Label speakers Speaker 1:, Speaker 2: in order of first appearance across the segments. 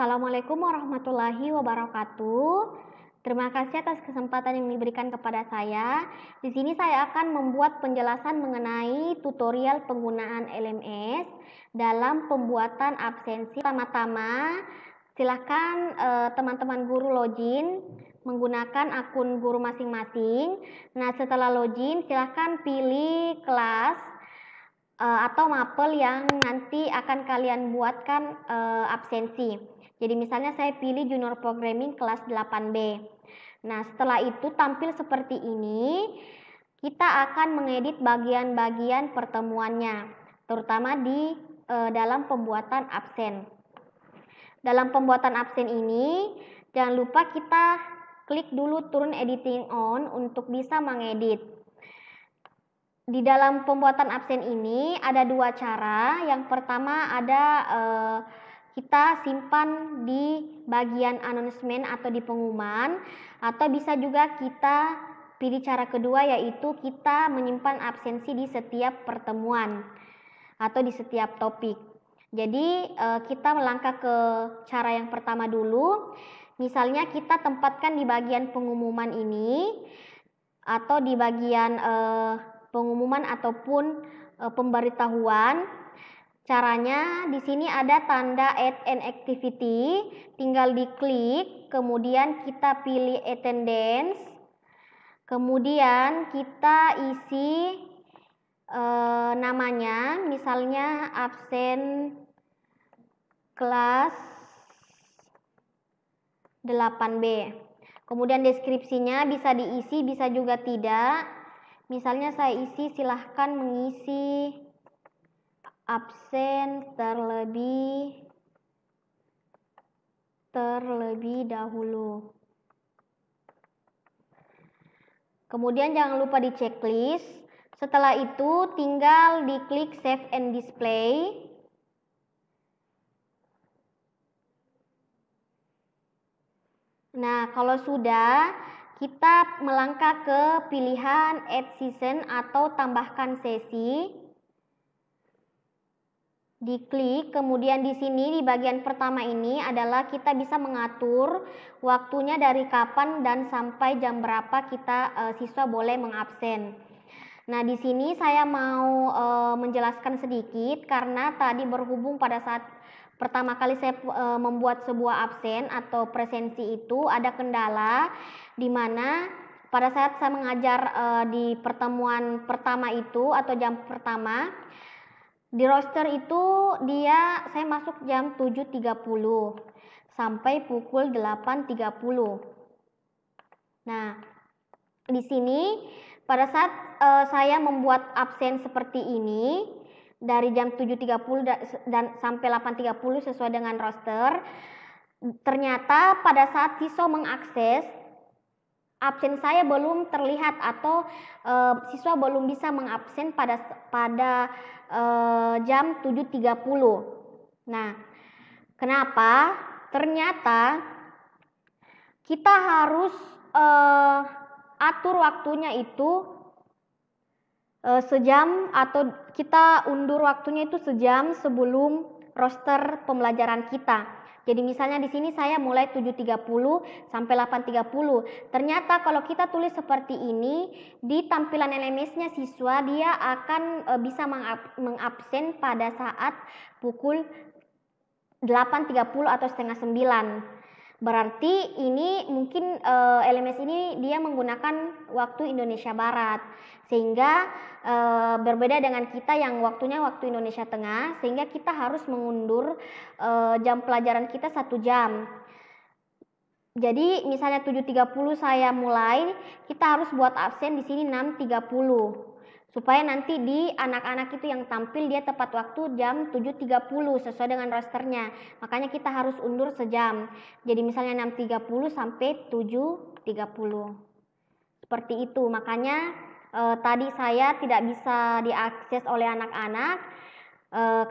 Speaker 1: Assalamualaikum warahmatullahi wabarakatuh. Terima kasih atas kesempatan yang diberikan kepada saya. Di sini saya akan membuat penjelasan mengenai tutorial penggunaan LMS dalam pembuatan absensi. Pertama-tama, silakan teman-teman guru login menggunakan akun guru masing-masing. Nah, setelah login, silakan pilih kelas atau mapel yang nanti akan kalian buatkan absensi. Jadi misalnya saya pilih Junior Programming kelas 8B. Nah, setelah itu tampil seperti ini. Kita akan mengedit bagian-bagian pertemuannya, terutama di dalam pembuatan absen. Dalam pembuatan absen ini, jangan lupa kita klik dulu turn editing on untuk bisa mengedit. Di dalam pembuatan absen ini ada dua cara. Yang pertama ada kita simpan di bagian announcement atau di pengumuman, atau bisa juga kita pilih cara kedua, yaitu kita menyimpan absensi di setiap pertemuan atau di setiap topik. Jadi kita melangkah ke cara yang pertama dulu. Misalnya kita tempatkan di bagian pengumuman ini atau di bagian pengumuman ataupun pemberitahuan. Caranya di sini ada tanda add an activity, tinggal diklik, kemudian kita pilih attendance, kemudian kita isi namanya, misalnya absen kelas 8B. Kemudian deskripsinya bisa diisi, bisa juga tidak. Misalnya saya isi, silahkan mengisi absen terlebih dahulu. Kemudian jangan lupa di checklist. Setelah itu tinggal diklik save and display. Nah, kalau sudah, kita melangkah ke pilihan add session atau tambahkan sesi. Diklik, kemudian di sini di bagian pertama ini adalah kita bisa mengatur waktunya dari kapan dan sampai jam berapa kita siswa boleh mengabsen. Nah, di sini saya mau menjelaskan sedikit karena tadi berhubung pada saat pertama kali saya membuat sebuah absen atau presensi itu ada kendala, di mana pada saat saya mengajar di pertemuan pertama itu atau jam pertama, di roster itu saya masuk jam 7.30 sampai pukul 8.30. Nah, di sini pada saat saya membuat absen seperti ini dari jam 7.30 dan sampai 8.30 sesuai dengan roster, ternyata pada saat siswa mengakses, absen saya belum terlihat atau siswa belum bisa mengabsen pada jam 7.30. Nah, kenapa? Ternyata kita harus atur waktunya itu sejam, atau kita undur waktunya itu sejam sebelum roster pembelajaran kita. Jadi misalnya di sini saya mulai 7.30 sampai 8.30. Ternyata kalau kita tulis seperti ini, di tampilan LMS-nya siswa dia akan bisa mengabsen pada saat pukul 8.30 atau setengah 9. Berarti ini mungkin LMS ini dia menggunakan waktu Indonesia Barat, sehingga berbeda dengan kita yang waktunya waktu Indonesia Tengah, sehingga kita harus mengundur jam pelajaran kita 1 jam. Jadi misalnya 7.30 saya mulai, kita harus buat absen di sini 6.30. Supaya nanti di anak-anak itu yang tampil dia tepat waktu jam 7.30 sesuai dengan rosternya. Makanya kita harus undur sejam. Jadi misalnya 6.30 sampai 7.30. Seperti itu. Makanya tadi saya tidak bisa diakses oleh anak-anak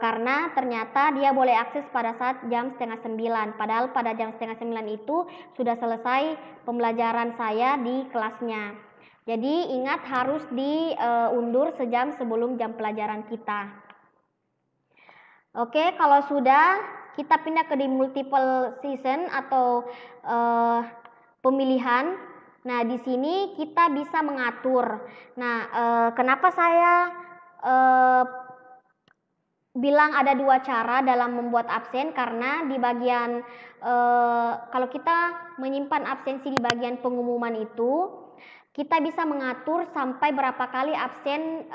Speaker 1: karena ternyata dia boleh akses pada saat jam setengah 9. Padahal pada jam setengah 9 itu sudah selesai pembelajaran saya di kelasnya. Jadi ingat harus diundur sejam sebelum jam pelajaran kita. Oke, kalau sudah kita pindah ke di multiple season atau pemilihan. Nah, di sini kita bisa mengatur. Nah, kenapa saya bilang ada dua cara dalam membuat absen, karena di bagian kalau kita menyimpan absensi di bagian pengumuman itu, kita bisa mengatur sampai berapa kali absen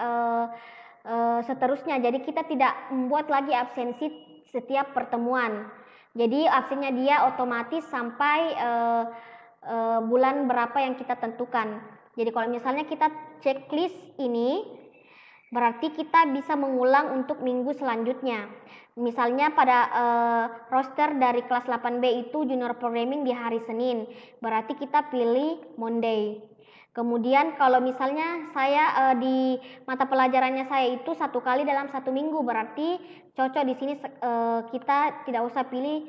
Speaker 1: seterusnya. Jadi kita tidak membuat lagi absensi setiap pertemuan. Jadi absennya dia otomatis sampai bulan berapa yang kita tentukan. Jadi kalau misalnya kita checklist ini, berarti kita bisa mengulang untuk minggu selanjutnya. Misalnya pada roster dari kelas 8B itu junior programming di hari Senin, berarti kita pilih Monday. Kemudian kalau misalnya saya di mata pelajarannya saya itu 1 kali dalam 1 minggu, berarti cocok di sini kita tidak usah pilih,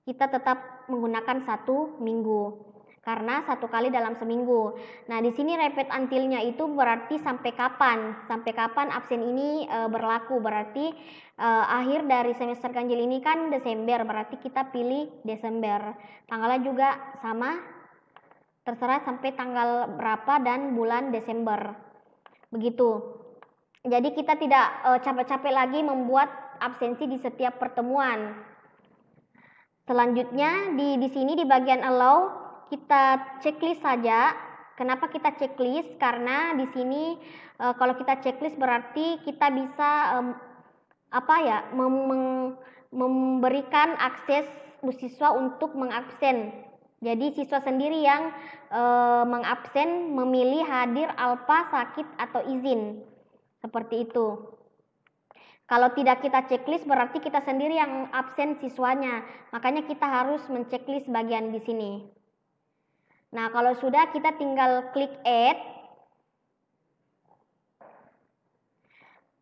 Speaker 1: kita tetap menggunakan 1 minggu. Karena 1 kali dalam seminggu. Nah, di sini repeat until-nya itu berarti sampai kapan? Sampai kapan absen ini berlaku? Berarti akhir dari semester ganjil ini kan Desember, berarti kita pilih Desember. Tanggalnya juga sama, terserah sampai tanggal berapa dan bulan Desember. Begitu. Jadi kita tidak capek-capek lagi membuat absensi di setiap pertemuan. Selanjutnya di sini di bagian allow kita checklist saja. Kenapa kita checklist? Karena di sini kalau kita checklist berarti kita bisa memberikan akses siswa untuk mengabsen. Jadi siswa sendiri yang mengabsen, memilih hadir, alpa, sakit atau izin. Seperti itu. Kalau tidak kita checklist berarti kita sendiri yang absen siswanya. Makanya kita harus menceklis bagian di sini. Nah, kalau sudah kita tinggal klik add.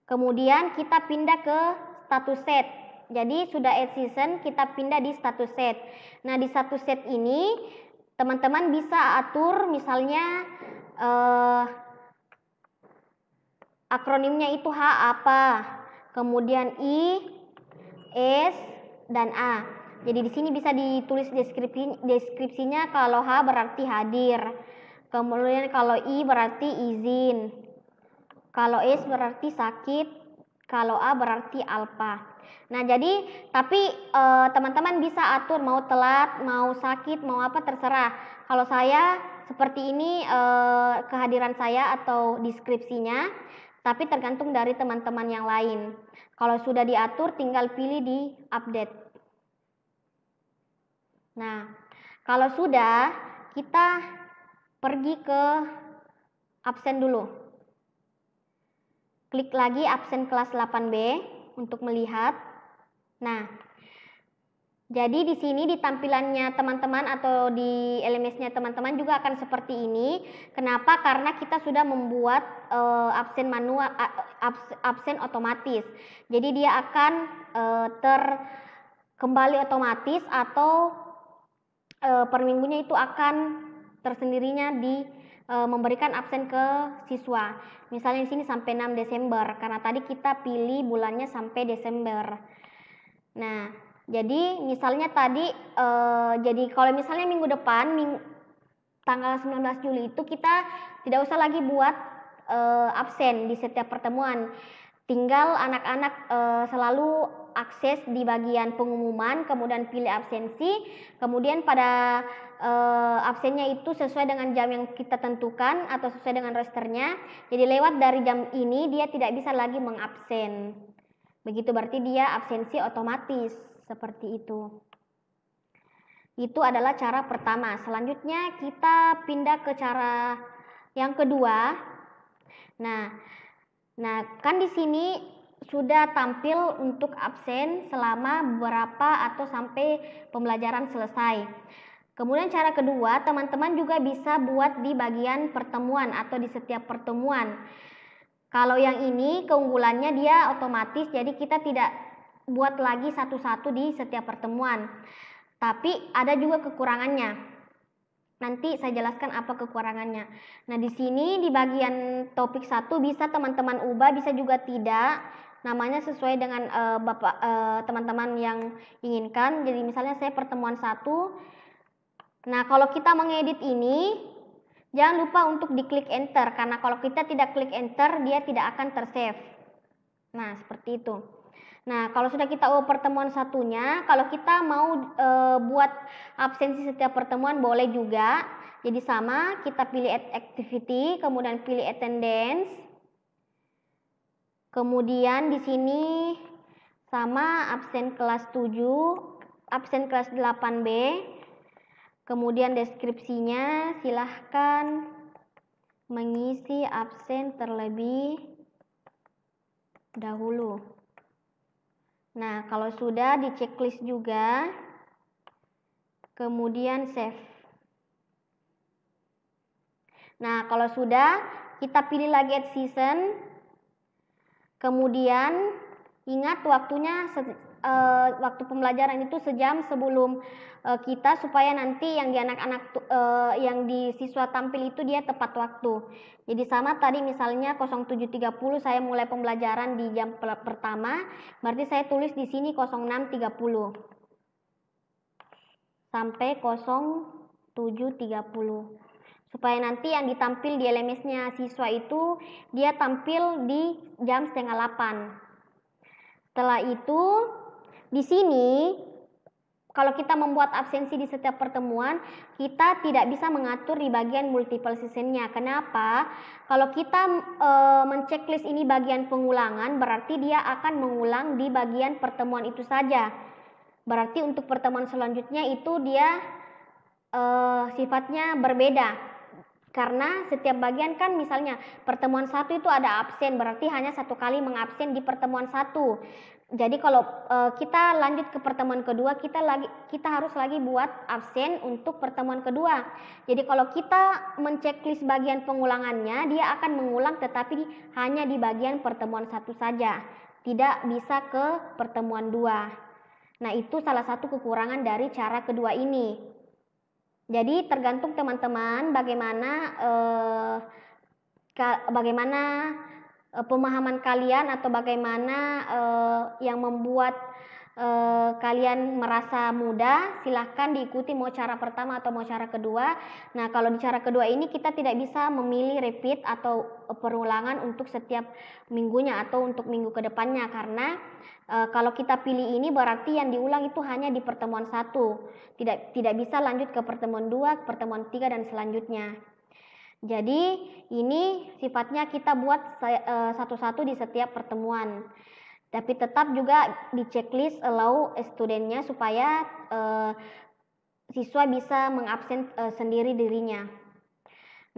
Speaker 1: Kemudian kita pindah ke status set. Jadi sudah add season, kita pindah di status set. Nah, di status set ini teman-teman bisa atur misalnya akronimnya itu H apa, kemudian I, S, dan A. Jadi di sini bisa ditulis deskripsinya. Kalau H berarti hadir, kemudian kalau I berarti izin, kalau S berarti sakit, kalau A berarti alpa. Nah, jadi tapi teman-teman bisa atur mau telat, mau sakit, mau apa terserah. Kalau saya seperti ini kehadiran saya atau deskripsinya, tapi tergantung dari teman-teman yang lain. Kalau sudah diatur tinggal pilih di update. Nah, kalau sudah, kita pergi ke absen dulu. Klik lagi absen kelas 8B untuk melihat. Nah, jadi di sini di tampilannya teman-teman atau di LMS-nya teman-teman juga akan seperti ini. Kenapa? Karena kita sudah membuat absen manual, absen otomatis. Jadi dia akan kembali otomatis atau per minggunya itu akan tersendirinya memberikan absen ke siswa. Misalnya di sini sampai 6 Desember karena tadi kita pilih bulannya sampai Desember. Nah, jadi misalnya tadi jadi kalau misalnya minggu depan tanggal 19 Juli itu kita tidak usah lagi buat absen di setiap pertemuan. Tinggal anak-anak selalu akses di bagian pengumuman, kemudian pilih absensi, kemudian pada absennya itu sesuai dengan jam yang kita tentukan atau sesuai dengan rosternya. Jadi lewat dari jam ini dia tidak bisa lagi mengabsen. Begitu berarti dia absensi otomatis, seperti itu. Itu adalah cara pertama. Selanjutnya kita pindah ke cara yang kedua. Nah, kan di sini sudah tampil untuk absen selama berapa atau sampai pembelajaran selesai. Kemudian cara kedua, teman-teman juga bisa buat di bagian pertemuan atau di setiap pertemuan. Kalau yang ini keunggulannya dia otomatis, jadi kita tidak buat lagi satu-satu di setiap pertemuan. Tapi ada juga kekurangannya. Nanti saya jelaskan apa kekurangannya. Nah, di sini di bagian topik 1 bisa teman-teman ubah, bisa juga tidak. namanya sesuai dengan teman-teman yang inginkan. Jadi misalnya saya pertemuan 1. Nah, kalau kita mengedit ini, jangan lupa untuk diklik enter, karena kalau kita tidak klik enter, dia tidak akan tersave. Nah, seperti itu. Nah, kalau sudah kita pertemuan satunya, kalau kita mau buat absensi setiap pertemuan boleh juga. Jadi sama, kita pilih add activity, kemudian pilih attendance. Kemudian di sini sama absen kelas 7, absen kelas 8B. Kemudian deskripsinya silahkan mengisi absen terlebih dahulu. Nah, kalau sudah di checklist juga, kemudian save. Nah, kalau sudah, kita pilih lagi add season. Kemudian ingat waktunya, waktu pembelajaran itu sejam sebelum kita, supaya nanti yang di anak-anak yang di siswa tampil itu dia tepat waktu. Jadi sama tadi misalnya 07.30 saya mulai pembelajaran di jam pertama, berarti saya tulis di sini 06.30 sampai 07.30. Supaya nanti yang ditampil di LMS-nya siswa itu dia tampil di jam 7:30. Setelah itu di sini kalau kita membuat absensi di setiap pertemuan, kita tidak bisa mengatur di bagian multiple season-nya. Kenapa? Kalau kita menceklis ini bagian pengulangan, berarti dia akan mengulang di bagian pertemuan itu saja. Berarti untuk pertemuan selanjutnya itu dia sifatnya berbeda. Karena setiap bagian kan misalnya pertemuan 1 itu ada absen, berarti hanya 1 kali mengabsen di pertemuan 1. Jadi kalau kita lanjut ke pertemuan kedua, kita harus lagi buat absen untuk pertemuan kedua. Jadi kalau kita menceklis bagian pengulangannya, dia akan mengulang tetapi hanya di bagian pertemuan 1 saja, tidak bisa ke pertemuan 2. Nah, itu salah satu kekurangan dari cara kedua ini. Jadi tergantung teman-teman bagaimana pemahaman kalian, atau bagaimana yang membuat kalian merasa mudah. Silahkan diikuti mau cara pertama atau mau cara kedua. Nah, kalau di cara kedua ini kita tidak bisa memilih repeat atau perulangan untuk setiap minggunya atau untuk minggu kedepannya, karena kalau kita pilih ini berarti yang diulang itu hanya di pertemuan 1, tidak bisa lanjut ke pertemuan 2, pertemuan 3 dan selanjutnya. Jadi ini sifatnya kita buat satu-satu di setiap pertemuan. Tapi tetap juga di checklist allow studentnya supaya siswa bisa mengabsen sendiri dirinya.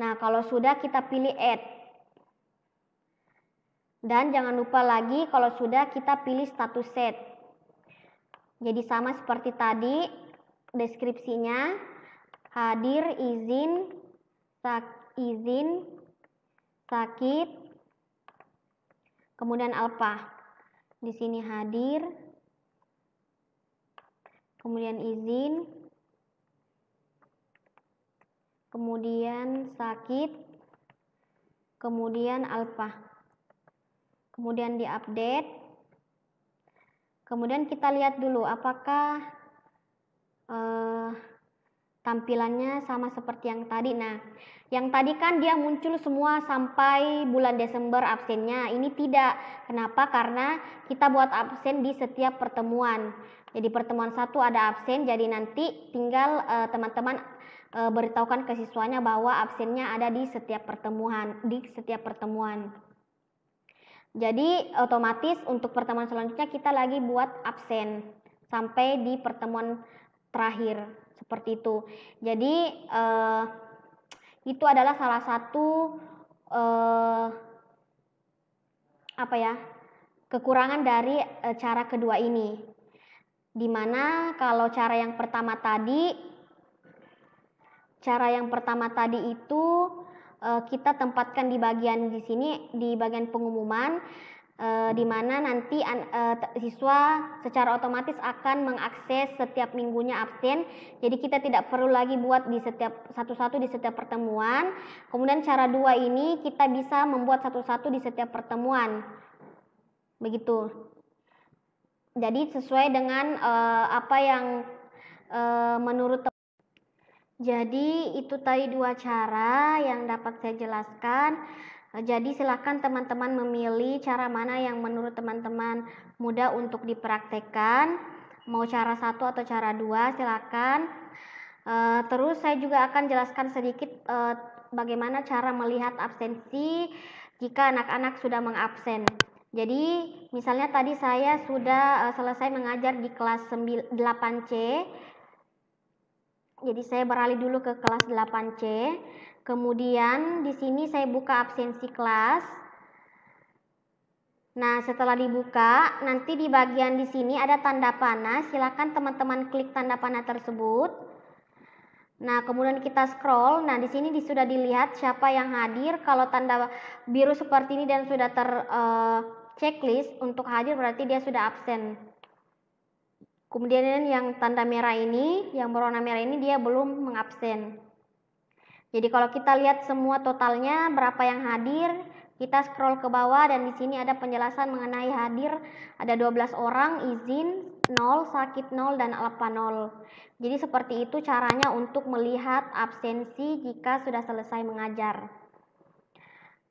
Speaker 1: Nah, kalau sudah kita pilih add. Dan jangan lupa lagi kalau sudah kita pilih status set. Jadi sama seperti tadi deskripsinya, hadir, izin, sakit, kemudian alpha. Di sini hadir, kemudian izin, kemudian sakit, kemudian alpha. Kemudian diupdate. Kemudian kita lihat dulu apakah tampilannya sama seperti yang tadi. Nah, yang tadi kan dia muncul semua sampai bulan Desember absennya. Ini tidak. Kenapa? Karena kita buat absen di setiap pertemuan. Jadi pertemuan 1 ada absen, jadi nanti tinggal teman-teman beritahukan ke siswanya bahwa absennya ada di setiap pertemuan. Jadi otomatis untuk pertemuan selanjutnya kita lagi buat absen sampai di pertemuan terakhir, seperti itu. Jadi itu adalah salah satu kekurangan dari cara kedua ini. Dimana kalau cara yang pertama tadi itu kita tempatkan di bagian di sini, di bagian pengumuman, di mana nanti siswa secara otomatis akan mengakses setiap minggunya absen. Jadi kita tidak perlu lagi buat di setiap satu-satu di setiap pertemuan. Kemudian cara 2 ini kita bisa membuat satu-satu di setiap pertemuan. Begitu. Jadi sesuai dengan apa yang menurut. Jadi itu tadi 2 cara yang dapat saya jelaskan. Jadi silakan teman-teman memilih cara mana yang menurut teman-teman mudah untuk dipraktekkan. Mau cara 1 atau cara 2 silakan. Terus saya juga akan jelaskan sedikit bagaimana cara melihat absensi jika anak-anak sudah mengabsen. Jadi misalnya tadi saya sudah selesai mengajar di kelas 8C. Jadi saya beralih dulu ke kelas 8C. Kemudian di sini saya buka absensi kelas. Nah, setelah dibuka, nanti di bagian di sini ada tanda panah. Silakan teman-teman klik tanda panah tersebut. Nah, kemudian kita scroll. Nah, di sini sudah dilihat siapa yang hadir. Kalau tanda biru seperti ini dan sudah checklist untuk hadir, berarti dia sudah absen. Kemudian yang tanda merah ini, yang berwarna merah ini dia belum mengabsen. Jadi kalau kita lihat semua totalnya berapa yang hadir, kita scroll ke bawah dan di sini ada penjelasan mengenai hadir ada 12 orang, izin 0, sakit 0 dan alpa 0. Jadi seperti itu caranya untuk melihat absensi jika sudah selesai mengajar.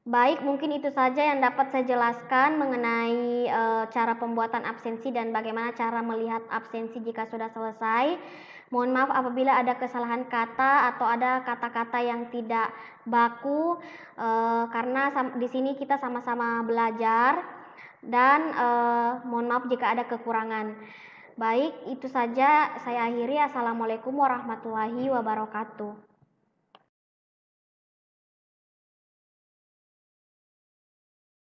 Speaker 1: Baik, mungkin itu saja yang dapat saya jelaskan mengenai cara pembuatan absensi dan bagaimana cara melihat absensi jika sudah selesai. Mohon maaf apabila ada kesalahan kata atau ada kata-kata yang tidak baku, karena di sini kita sama-sama belajar dan mohon maaf jika ada kekurangan. Baik, itu saja saya akhiri. Assalamualaikum warahmatullahi wabarakatuh.